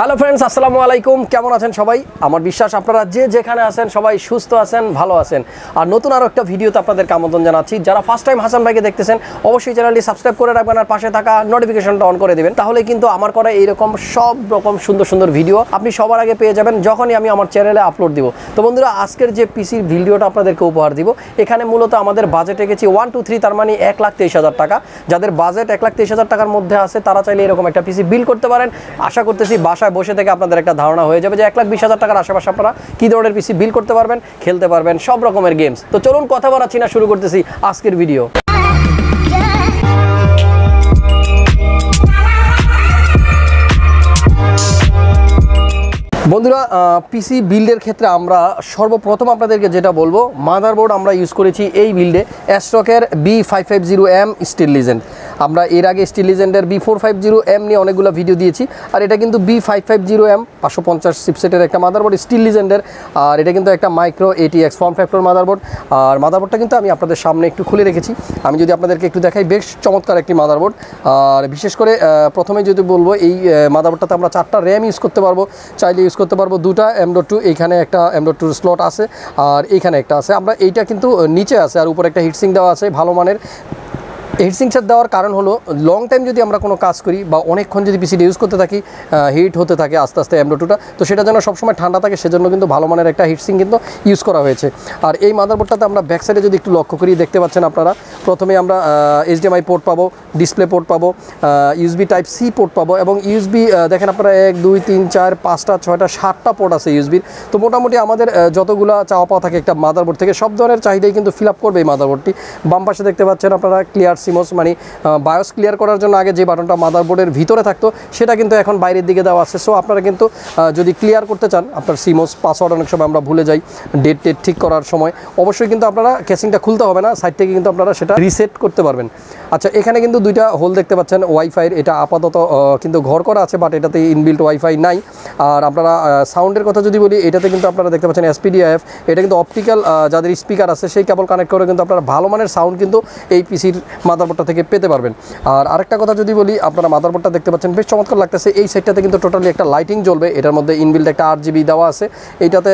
Hello friends, আসসালামু আলাইকুম। কেমন আছেন সবাই? আমার বিশ্বাস আপনারা যে যেখানে আছেন সবাই সুস্থ আছেন, ভালো আছেন। আর নতুন আরও একটা ভিডিওতে আপনাদেরকে আমন্ত্রণ জানাচ্ছি। যারা ফার্স্ট টাইম হাসান ভাইকে দেখতেছেন অবশ্যই চ্যানেলটি সাবস্ক্রাইব করে রাখবেন আর পাশে থাকা নোটিফিকেশনটা অন করে দেবেন। তাহলে কিন্তু আমার করা এইরকম সব রকম সুন্দর সুন্দর ভিডিও আপনি সবার আগে পেয়ে যাবেন যখনই আমি আমার চ্যানেলে আপলোড দিব। তো বন্ধুরা, আজকের যে পিসির ভিডিওটা আপনাদেরকে উপহার দিব, এখানে মূলত আমাদের বাজেট রেখেছি 1 2 3, তার মানে 1,23,000 টাকা। যাদের বাজেট 1,23,000 টাকার মধ্যে আছে তারা চাইলে এরকম একটা পিসি বিল করতে পারেন। আশা করতেছি বাসায় বসে থেকে আপনাদের একটা ধারণা হয়ে যাবে যে 1,20,000 টাকার আশেপাশে আপনারা কী ধরনের পিসি বিল করতে পারবেন, খেলতে পারবেন সব রকমের গেমস। তো চলুন কথা বাড়াচ্ছি না, শুরু করতেছি আজকের ভিডিও। বন্ধুরা, পিসি বিল্ডের ক্ষেত্রে আমরা সর্বপ্রথম আপনাদেরকে যেটা বলবো, মাদারবোর্ড আমরা ইউজ করেছি এই বিল্ডে অ্যাস্ট্রকের B550M স্টিল লিজেন্ড। আমরা এর আগে স্টিল লিজেন্ডের B450M নিয়ে অনেকগুলো ভিডিও দিয়েছি, আর এটা কিন্তু B550M 550 চিপসেটের একটা মাদারবোর্ড স্টিল লিজেন্ডের। আর এটা কিন্তু একটা micro ATX form factor motherboard. আর মাদারবোর্ডটা কিন্তু আমি আপনাদের সামনে একটু খুলে রেখেছি। আমি যদি আপনাদেরকে একটু দেখাই, বেশ চমৎকার একটি মাদারবোর্ড। আর বিশেষ করে প্রথমে যদি বলবো, এই মাদারবোর্ডটাতে আমরা 4টা র্যাম ইউজ করতে পারবো, চাইলে ইউজ করতে পারবো 2টা M.2। এইখানে একটা M.2 স্লট আছে আর এইখানে একটা আছে। আমরা এইটা কিন্তু নিচে আছে আর উপরে একটা হিটসিং দেওয়া আছে ভালো মানের। হিটসিং সেট দেওয়ার কারণ হলো, লং টাইম যদি আমরা কোনো কাজ করি বা অনেকক্ষণ যদি পিসিটা ইউজ করতে থাকি, হিট হতে থাকে আস্তে আস্তে M.2টা, তো সেটা যেন সবসময় ঠান্ডা থাকে সেজন্য কিন্তু ভালো মানের একটা হিটসিং কিন্তু ইউজ করা হয়েছে। আর এই মাদারবোর্ডটাতে আমরা ব্যাক সাইডে যদি একটু লক্ষ্য করি, দেখতে পাচ্ছেন আপনারা, প্রথমে আমরা HDMI পোর্ট পাবো, ডিসপ্লে পোর্ট পাবো, USB Type-C পোর্ট পাবো এবং USB দেখেন আপনারা 1 2 3 4 5টা 6টা 7টা পোর্ট আছে USBর। তো মোটামুটি আমাদের যতগুলো চাওয়া পাওয়া থাকে একটা মাদারবোর্ড থেকে, সব ধরনের চাহিদাই কিন্তু ফিল আপ করবে এই মাদারবোর্ডটি। বাম পাশে দেখতে পাচ্ছেন আপনারা ক্লিয়ার সিমোস, মানে বায়োস ক্লিয়ার করার জন্য আগে যে বাটনটা মাদারবোর্ডের ভিতরে থাকতো সেটা কিন্তু এখন বাইরের দিকে দেওয়া আছে। সো আপনারা কিন্তু যদি ক্লিয়ার করতে চান আপনার সিমোস পাসওয়ার্ড, অনেক সময় আমরা ভুলে যাই ডেট ঠিক করার সময়, অবশ্যই কিন্তু আপনারা কেসিংটা খুলতে হবে না, সাইড থেকে কিন্তু আপনারা সেটা রিসেট করতে পারবেন। আচ্ছা, এখানে কিন্তু 2টা হোল দেখতে পাচ্ছেন ওয়াইফাইয়ের। এটা আপাতত কিন্তু ঘর করা আছে, বাট এটাতে ইনবিল্ট ওয়াইফাই নাই। আর আপনারা সাউন্ডের কথা যদি বলি, এটাতে কিন্তু আপনারা দেখতে পাচ্ছেন SPDIF। এটা কিন্তু অপটিক্যাল, যাদের স্পিকার আছে সেই কেবল কানেক্ট করে কিন্তু আপনারা ভালো মানের সাউন্ড কিন্তু এই পিসির মাদারবোর্ডটা থেকে পেতে পারবেন। আর আরেকটা কথা যদি বলি, আপনারা মাদারবোর্ডটা দেখতে পাচ্ছেন বেশ চমৎকার লাগতেছে। এই সাইডটাতে কিন্তু টোটালি একটা লাইটিং জ্বলবে, এটার মধ্যে ইনবিল্ট একটা RGB দেওয়া আছে। এইটাতে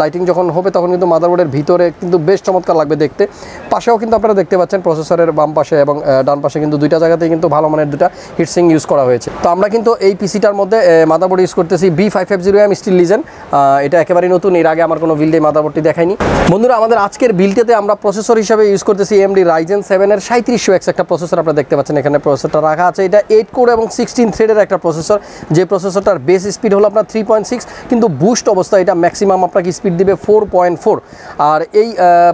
লাইটিং যখন হবে তখন কিন্তু মাদারবোর্ডের ভিতরে কিন্তু বেশ চমৎকার লাগবে দেখতে। পাশেও কিন্তু আপনারা দেখতে পাচ্ছেন প্রসেসরের বাম পাশে এবং ডান পাশে কিন্তু 2টা জায়গাতেই কিন্তু ভালো মানের 2টা হিটসিং ইউজ করা হয়েছে। তো আমরা কিন্তু এই পিসিটার মধ্যে মাদারবোর্ড ইউজ করতেছি B550M স্টিল লিজেন্ড। এটা একেবারেই নতুন, এর আগে আমার কোনো বিল্ডে মাদারবোর্ডটি দেখাইনি। বন্ধুরা, আমাদের আজকের বিল্ডেতে আমরা প্রসেসর হিসাবে ইউজ করতেছি AMD Ryzen 7 এর 3700X একটা প্রসেসর। আপনারা দেখতে পাচ্ছেন এখানে প্রসেসরটা রাখা আছে। এটা 8 কোর এবং 16 থ্রেডের একটা প্রসেসর। যে প্রসেসরটার বেস স্পিড হলো আপনার 3.6, কিন্তু বুস্ট অবস্থায় এটা ম্যাক্সিমাম আপনাকে স্পিড দিবে 4.4। আর এই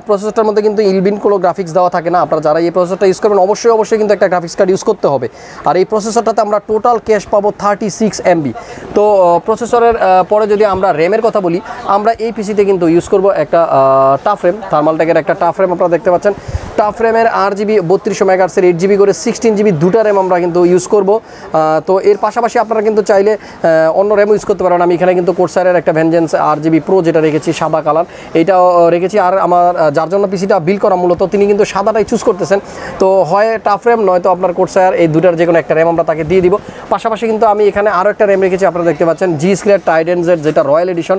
প্রসেসরটার মধ্যে কিন্তু ইনবিল্ট কোনো গ্রাফিক্স দেওয়া থাকে না। আপনারা যারা এই প্রসেসরটা ইউজ করবেন অবশ্যই কিন্তু একটা গ্রাফিক্স কার্ড ইউজ করতে হবে। আর এই প্রসেসরটাতে আমরা টোটাল ক্যাশ পাবো 36 MB। তো প্রসেসরের পরে যদি আমরা র্যামের কথা বলি, আমরা এই পিসিতে কিন্তু ইউজ করব একটা টাফ র্যাম, থার্মালটেকের একটা টাফ র্যাম। আপনারা দেখতে পাচ্ছেন টাফ র্যামের RGB 3200 MHz 8GB করে 16GB 2টা র্যাম আমরা কিন্তু ইউজ করব। তো এর পাশাপাশি আপনারা কিন্তু চাইলে অন্য র্যাম ইউজ করতে পারেন। আমি এখানে কিন্তু কোর্সারের একটা ভেনজেন্স RGB Pro যেটা রেখেছি সাদা কালার, এইটাও রেখেছি। আর আমার যার জন্য পিসিটা বিল করা মূলত তিনি কিন্তু সাদাটাই চুজ করতেছেন। তো হয় টাফ র্যাম নয়তো আপনার কোর্সার, এই 2টার যে কোনো একটা র্যাম আমরা তাকে দিয়ে দিব। পাশাপাশি কিন্তু আমি এখানে আরও একটা র্যাম রেখেছি। আপনারা দেখতে পাচ্ছেন G-Square Trident Z, যেটা রয়্যাল এডিশন,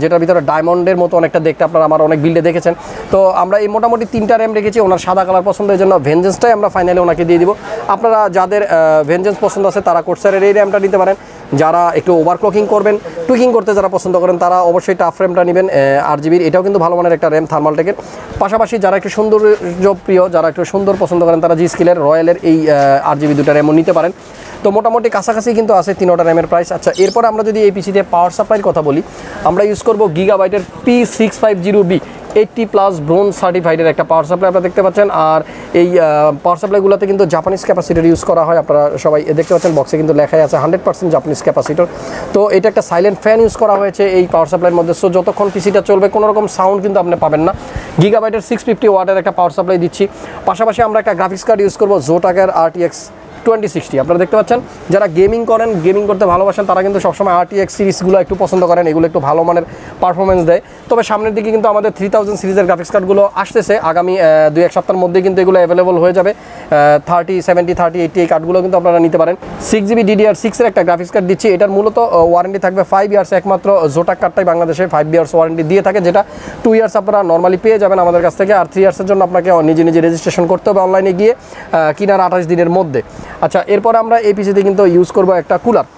যেটার ভিতরে ডায়মন্ডের মতো অনেকটা দেখতে আপনারা আমার অনেক বিল্ডে দেখেছেন। তো আমরা এই মোটামুটি 3টা র্যাম রেখেছি। ওনার সাদা কালার পছন্দের জন্য ভেনজেন্সটাই আমরা ফাইনালি ওনাকে দিয়ে দিব। আপনারা যাদের ভেনজেন্স পছন্দ আছে তারা কোর্সারের এই র্যামটা নিতে পারেন। যারা একটু ওভারক্লকিং করবেন, টুইকিং করতে যারা পছন্দ করেন তারা অবশ্যই টাফ র্যামটা নেবেন 8GB। এটাও কিন্তু ভালো মানের একটা র্যাম থার্মালটেকের। পাশাপাশি যারা একটু সৌন্দর্য প্রিয়, যারা একটু সুন্দর পছন্দ করেন তারা G-Skill'ের রয়্যালের এই 8GB 2টা র্যামও নিতে পারেন। তো মোটামুটি কাছাকাছি কিন্তু আছে 3টা র্যামের প্রাইস। আচ্ছা, এরপর আমরা যদি এই পিসিতে পাওয়ার সাপ্লাইয়ের কথা বলি, আমরা ইউজ করব গিগাবাইটের P650B 80+ ব্রোঞ্জ সার্টিফাইডের একটা পাওয়ার সাপ্লাই আপনারা দেখতে পাচ্ছেন। আর এই পাওয়ার সাপ্লাইগুলোতে কিন্তু জাপানিজ ক্যাপাসিটর ইউজ করা হয়। আপনারা সবাই দেখতে পাচ্ছেন বক্সে কিন্তু লেখাই আছে 100% জাপানিজ ক্যাপাসিটর। তো এটা একটা সাইলেন্ট ফ্যান ইউজ করা হয়েছে এই পাওয়ার সাপ্লাইয়ের মধ্যে। সো যতক্ষণ পিসিটা চলবে কোনো রকম সাউন্ড কিন্তু আপনি পাবেন না। গিগাবাইটের 650 ওয়াটের একটা পাওয়ার সাপ্লাই দিচ্ছি। পাশাপাশি আমরা একটা গ্রাফিক্স কার্ড ইউজ করবো Zotac RTX 2060 আপনারা দেখতে পাচ্ছেন যারা গেমিং করেন, গেমিং করতে ভালোবাসেন তারা কিন্তু সবসময় RTX সিরিজগুলো একটু পছন্দ করেন, এগুলো একটু ভালো মানের পারফরমেন্স দেয়। তবে সামনের দিকে কিন্তু আমাদের 3000 সিরিজের গ্রাফিক্স কার্ডগুলো আসতেছে, আগামী 2-1 সপ্তাহের মধ্যে কিন্তু এগুলো অ্যাভেলেবল হয়ে যাবে। 30, 70, 30, 80 এই কার্ডগুলো কিন্তু আপনারা নিতে পারেন। 6GB DDR6 এর একটা গ্রাফিক্স কার্ড দিচ্ছি, এটার মূলত ওয়ারেন্টি থাকবে 5 ইয়ার্স, একমাত্র জোটাক কার্ডটাই বাংলাদেশে 5 ইয়ার্স ওয়ারেন্টি দিয়ে থাকে, যেটা 2 ইয়ার্স আপনারা নর্মালি পেয়ে যাবেন আমাদের কাছ থেকে, আর 3 ইয়ার্সের জন্য আপনাকে নিজে নিজে রেজিস্ট্রেশন করতে হবে অনলাইনে গিয়ে কিনার 28 দিনের মধ্যে। আচ্ছা, এরপর আমরা এই পিসিতে কিন্তু ইউজ করবো একটা কুলার।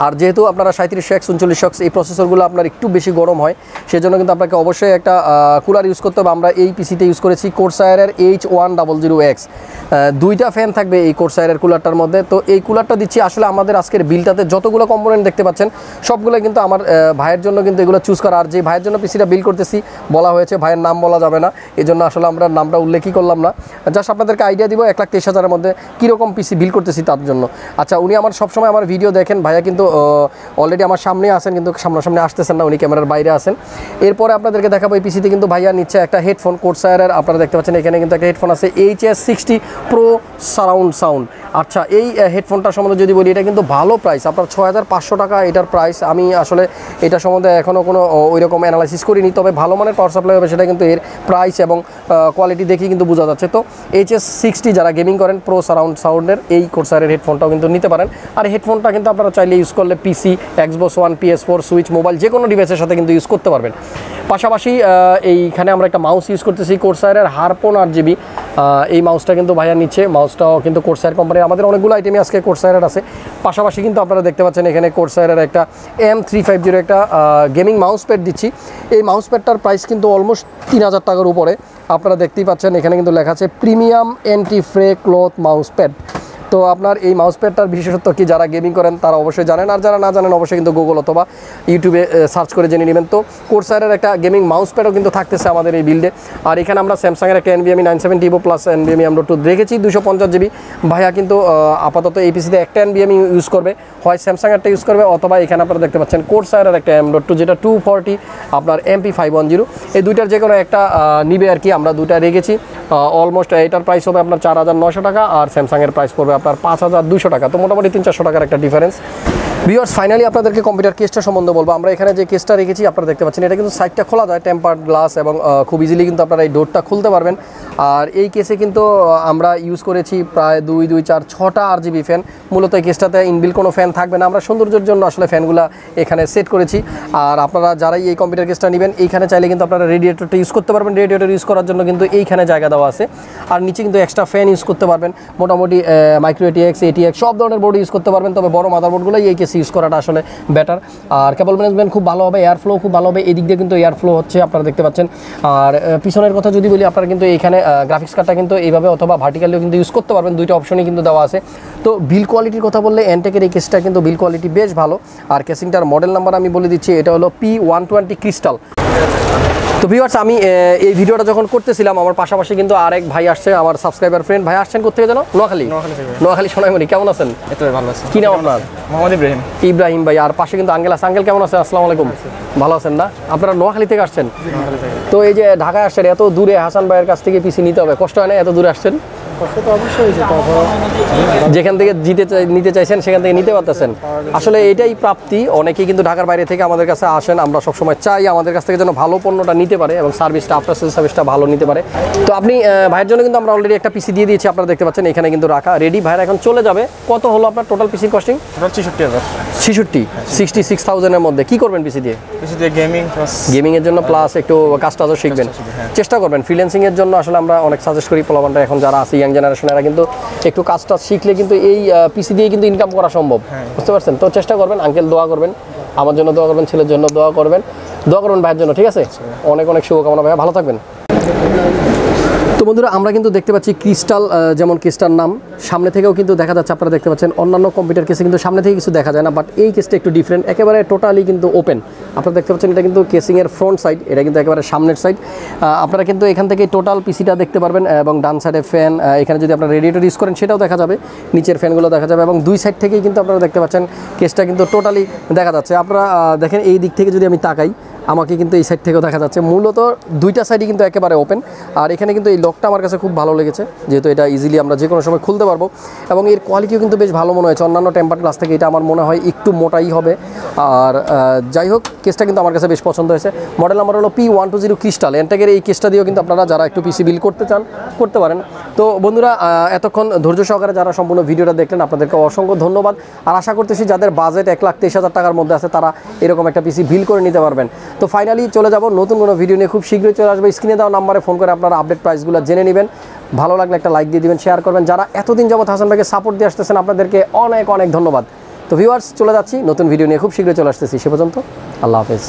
আর যেহেতু আপনারা 3700X 3900X এই প্রসেসরগুলো আপনার একটু বেশি গরম হয়, সেজন্য কিন্তু আপনাকে অবশ্যই একটা কুলার ইউজ করতে হবে। আমরা এই পিসিতে ইউজ করেছি কোরসায়ারের H100X, দুইটা ফ্যান থাকবে এই কোরসায়ারের কুলারটার মধ্যে। তো এই কুলারটা দিচ্ছি আসলে আমাদের আজকের বিলটাতে যতগুলো কম্পোনেন্ট দেখতে পাচ্ছেন সবগুলো কিন্তু আমার ভাইয়ের জন্য কিন্তু এগুলো চুজ করা। আর যে ভাইয়ের জন্য পিসিটা বিল করতেছি বলা হয়েছে, ভাইয়ের নাম বলা যাবে না, এই জন্য আসলে আমরা নামটা উল্লেখই করলাম না। জাস্ট আপনাদেরকে আইডিয়া দিব 1,23,000-এর মধ্যে কীরকম পিসি বিল করতেছি তার জন্য। আচ্ছা, উনি আমার সবসময় আমার ভিডিও দেখেন, ভাইয়া কিন্তু অলরেডি আমার সামনে আসেন, কিন্তু সামনাসামনি আসতেছেন না, উনি ক্যামেরার বাইরে আসেন। এরপরে আপনাদেরকে দেখাবো এই পিসিতে কিন্তু ভাইয়া নিচ্ছে একটা হেডফোন কোরসায়ারের, আপনারা দেখতে পাচ্ছেন এখানে কিন্তু একটা হেডফোন আছে HS60 Pro সারাউন্ড সাউন্ড। আচ্ছা, এই হেডফোনটার সম্বন্ধে যদি বলি, এটা কিন্তু ভালো প্রাইস, আপনার 6500 টাকা এটার প্রাইস। আমি আসলে এটা সম্বন্ধে এখনও কোনো ওই রকম অ্যানালাইসিস করিনি, তবে ভালো মানের পাওয়ার সাপ্লাই হবে সেটা কিন্তু এর প্রাইস এবং কোয়ালিটি দেখেই কিন্তু বোঝা যাচ্ছে। তো HS60 যারা গেমিং করেন প্রো সারাউন্ড সাউন্ডের এই কোরসায়ারের হেডফোনটাও কিন্তু নিতে পারেন। আর হেডফোনটা কিন্তু আপনারা চাইলে ইউজ করলে পিসি, Xbox One, PS4, switch, mobile যে কোনো ডিভাইসের সাথে কিন্তু ইউজ করতে পারবেন। পাশাপাশি এইখানে আমরা একটা মাউস ইউজ করতেছি কোরসায়ারের Harpoon 8GB, এই মাউসটা কিন্তু ভাইয়া নিচ্ছে। মাউসটাও কিন্তু কোরসায়ার কোম্পানির, আমাদের অনেকগুলো আইটেমই আজকে কোরসায়ারের আছে। পাশাপাশি কিন্তু আপনারা দেখতে পাচ্ছেন এখানে কোরসায়ারের একটা M350 একটা গেমিং মাউস প্যাড দিচ্ছি। এই মাউস প্যাডটার প্রাইস কিন্তু অলমোস্ট 3000 টাকার উপরে। আপনারা দেখতেই পাচ্ছেন এখানে কিন্তু লেখা আছে প্রিমিয়াম অ্যান্টি ফ্রে ক্লথ মাউস প্যাড। তো আপনার এই মাউস প্যাডটার বিশেষত্ব কি যারা গেমিং করেন তারা অবশ্যই জানেন, আর যারা না জানেন অবশ্যই কিন্তু গুগল অথবা ইউটিউবে সার্চ করে জেনে নেবেন। তো কোরসায়ারের একটা গেমিং মাউস প্যাডও কিন্তু থাকতেছে আমাদের এই বিল্ডে। আর এখানে আমরা স্যামসাংয়ের একটা NVMe 970 Evo plus NVMe M.2 রেখেছি 250GB। ভাইয়া কিন্তু আপাতত এই পিসিতে একটা NVMe ইউজ করবে, হয় স্যামসাং একটা ইউজ করবে অথবা এখানে আপনারা দেখতে পাচ্ছেন কোরসায়ারের একটা M.2 যেটা 240 আপনার MP510, এই দুইটার যে কোনো একটা নিবে আর কি। আমরা দুইটা রেখেছি। অলমোস্ট এটার প্রাইস হবে আপনার 4900 টাকা, আর স্যামসাংয়ের প্রাইস পড়বে আপনার 5200 টাকা। তো মোটামুটি 300-400 টাকার একটা ডিফারেন্স। ভিউয়ার্স, ফাইনালি আপনাদেরকে কম্পিউটার কেসটা সম্বন্ধে বলবো। আমরা এখানে যে কেসটা রেখেছি আপনারা দেখতে পাচ্ছেন, এটা কিন্তু সাইডটা খোলা যায়, টেম্পার্ড গ্লাস, এবং খুব ইজিলি কিন্তু আপনারা এই ডোরটা খুলতে পারবেন। আর এই কেসে কিন্তু আমরা ইউজ করেছি প্রায় 2, 2, 4, 6টা RGB ফ্যান। মূলত এই কেসটাতে ইনবিল কোনো ফ্যান থাকবে না, আমরা সৌন্দর্যের জন্য আসলে ফ্যানগুলো এখানে সেট করেছি। আর আপনারা যারাই এই কম্পিউটার কেসটা নেবেন, এইখানে চাইলে কিন্তু আপনারা রেডিয়েটরটা ইউজ করতে পারবেন। রেডিয়েটর ইউজ করার জন্য কিন্তু এইখানে জায়গা দেওয়া আছে। আর নিচে কিন্তু এক্সট্রা ফ্যান ইউজ করতে পারবেন। মোটামুটি মাইক্রো ATX সব ধরনের বোর্ড ইউজ করতে পারবেন, তবে বড় মাদারবোর্ডগুলোই এই কেসে ইউজ করাটা আসলে বেটার। আর কেবল ম্যানেজমেন্ট খুব ভালো হবে, এয়ার ফ্লো খুব ভালো হবে, এদিক দিয়ে কিন্তু এয়ার ফ্লো হচ্ছে আপনারা দেখতে পাচ্ছেন। আর পিছনের কথা যদি বলি, আপনারা কিন্তু এইখানে গ্রাফিক্স কার্ডটা কিন্তু এইভাবে অথবা ভার্টিক্যালিও কিন্তু ইউজ করতে পারবেন, দুইটা অপশনই কিন্তু দেওয়া আছে। তো বিল কোয়ালিটির কথা বললে এনটেকের এই কেসটা কিন্তু বিল কোয়ালিটি বেশ ভালো। আর কেসিংটার মডেল নাম্বার আমি বলে দিচ্ছি, এটা হলো P120 ক্রিস্টাল। তো ভিউয়ার্স, আমি এই ভিডিওটা যখন করতেছিলাম আমার পাশাপাশি কিন্তু আরেক ভাই আসছে, আমার সাবস্ক্রাইবার ফ্রেন্ড। ভাই আসছেন কোথেকে জানো? নোয়াখালী সোনাইমণি। কেমন আছেন? ভালো আছেন। কি নাম আপনার? মোহাম্মদ ইব্রাহিম ভাই। আর পাশে কিন্তু আঙ্কেল আছে। আঙ্কেল কেমন আছেন? আসসালামু আলাইকুম। ভালো আছেন না? আপনারা নোয়াখালী থেকে আসছেন? তো এই যে ঢাকায় আসছেন, এত দূরে হাসান ভাইয়ের কাছ থেকে পিসি নিতে হবে, কষ্ট হয় না? এত দূরে আসছেন, যেখান থেকে নিতে চাইছেন সেখান থেকে নিতে পারতেছেন। আসলে এটাই প্রাপ্তি। অনেকেই কিন্তু ঢাকার বাইরে থেকে আমাদের কাছে আসেন, আমরা সবসময় চাই আমাদের কাছ থেকে যেন ভালো পণ্যটা নিতে পারে এবং সার্ভিসটা, আফটার সেল সার্ভিসটা ভালো নিতে পারে। তো আপনি ভাইয়ের জন্য কিন্তু আমরা অলরেডি একটা পিসি দিয়ে দিয়েছি, আপনারা দেখতে পাচ্ছেন এখানে কিন্তু রাখা রেডি। ভাইয়ের এখন চলে যাবে। কত হলো আপনার টোটাল পিসির কস্টিং? 66,000-এর মধ্যে। কি করবেন পিসি দিয়ে? গেমিং এর জন্য প্লাস একটু কাজ টাজও শিখবেন, চেষ্টা করবেন। ফ্রিল্যান্সিং এর জন্য আসলে আমরা অনেক সাজেস্ট করি, পোলাপানরা এখন যারা আছে ইয়াং জেনারেশন, এরা কিন্তু একটু কাজটা শিখলে কিন্তু এই পিসি দিয়ে কিন্তু ইনকাম করা সম্ভব, বুঝতে পারছেন? তো চেষ্টা করবেন। আঙ্কেল দোয়া করবেন, আমার জন্য দোয়া করবেন, ছেলের জন্য দোয়া করবেন, ভাইয়ের জন্য, ঠিক আছে? অনেক অনেক শুভকামনা ভাইয়া, ভালো থাকবেন। তো বন্ধুরা, আমরা কিন্তু দেখতে পাচ্ছি ক্রিস্টাল, যেমন কেসটার নাম, সামনে থেকেও কিন্তু দেখা যাচ্ছে, আপনারা দেখতে পাচ্ছেন অন্যান্য কম্পিউটার কেসে কিন্তু সামনে থেকে কিছু দেখা যায় না, বাট এই কেসটা একটু ডিফারেন্ট, একেবারে টোটালি কিন্তু ওপেন। আপনারা দেখতে পাচ্ছেন এটা কিন্তু কেসিংয়ের ফ্রন্ট সাইড, এটা কিন্তু একেবারে সামনের সাইড। আপনারা কিন্তু এখান থেকে টোটাল পিসিটা দেখতে পারবেন, এবং ডান সাইডে ফ্যান, এখানে যদি আপনারা রেডিয়েটর ইউজ করেন সেটাও দেখা যাবে, নিচের ফ্যানগুলো দেখা যাবে, এবং দুই সাইড থেকেই কিন্তু আপনারা দেখতে পাচ্ছেন কেসটা কিন্তু টোটালি দেখা যাচ্ছে। আপনারা দেখেন এই দিক থেকে যদি আমি তাকাই, আমাকে কিন্তু এই সাইড থেকেও দেখা যাচ্ছে, মূলত দুইটা সাইডই কিন্তু একেবারে ওপেন। আর এখানে কিন্তু এই লকটা আমার কাছে খুব ভালো লেগেছে, যেহেতু এটা ইজিলি আমরা যে কোনো সময় খুলতে পারবো এবং এর কোয়ালিটিও কিন্তু বেশ ভালো মনে হয়েছে। অন্যান্য টেম্পার গ্লাস থেকে এটা আমার মনে হয় একটু মোটাই হবে। আর যাই হোক, কেসটা কিন্তু আমার কাছে বেশ পছন্দ হয়েছে। মডেল নাম্বার হলো P120 ক্রিস্টাল। এনটেকের এই কেসটা দিয়েও কিন্তু আপনারা যারা একটু পিসি বিল করতে চান করতে পারেন। তো বন্ধুরা, এতক্ষণ ধৈর্য সহকারে যারা সম্পূর্ণ ভিডিওটা দেখলেন আপনাদেরকে অসংখ্য ধন্যবাদ। আর আশা করতেছি যাদের বাজেট 1,23,000 টাকার মধ্যে আছে তারা এরকম একটা পিসি বিল করে নিতে পারবেন। তো ফাইনালি চলে যাব নতুন কোনো ভিডিও নিয়ে, খুব শীঘ্রই চলে আসবে। স্ক্রিনে দেওয়া নাম্বারে ফোন করে আপনারা আপডেট প্রাইসগুলো জেনে নেবেন। ভালো লাগলে একটা লাইক দিয়ে দিবেন, শেয়ার করবেন। যারা এতদিন যাবত হাসান ভাইকে সাপোর্ট দিয়ে আসতেছেন আপনাদেরকে অনেক অনেক ধন্যবাদ। তো ভিউয়ার্স, চলে যাচ্ছি নতুন ভিডিও নিয়ে, খুব শীঘ্রই চলে আসতেছি। সে পর্যন্ত আল্লাহ হাফেজ।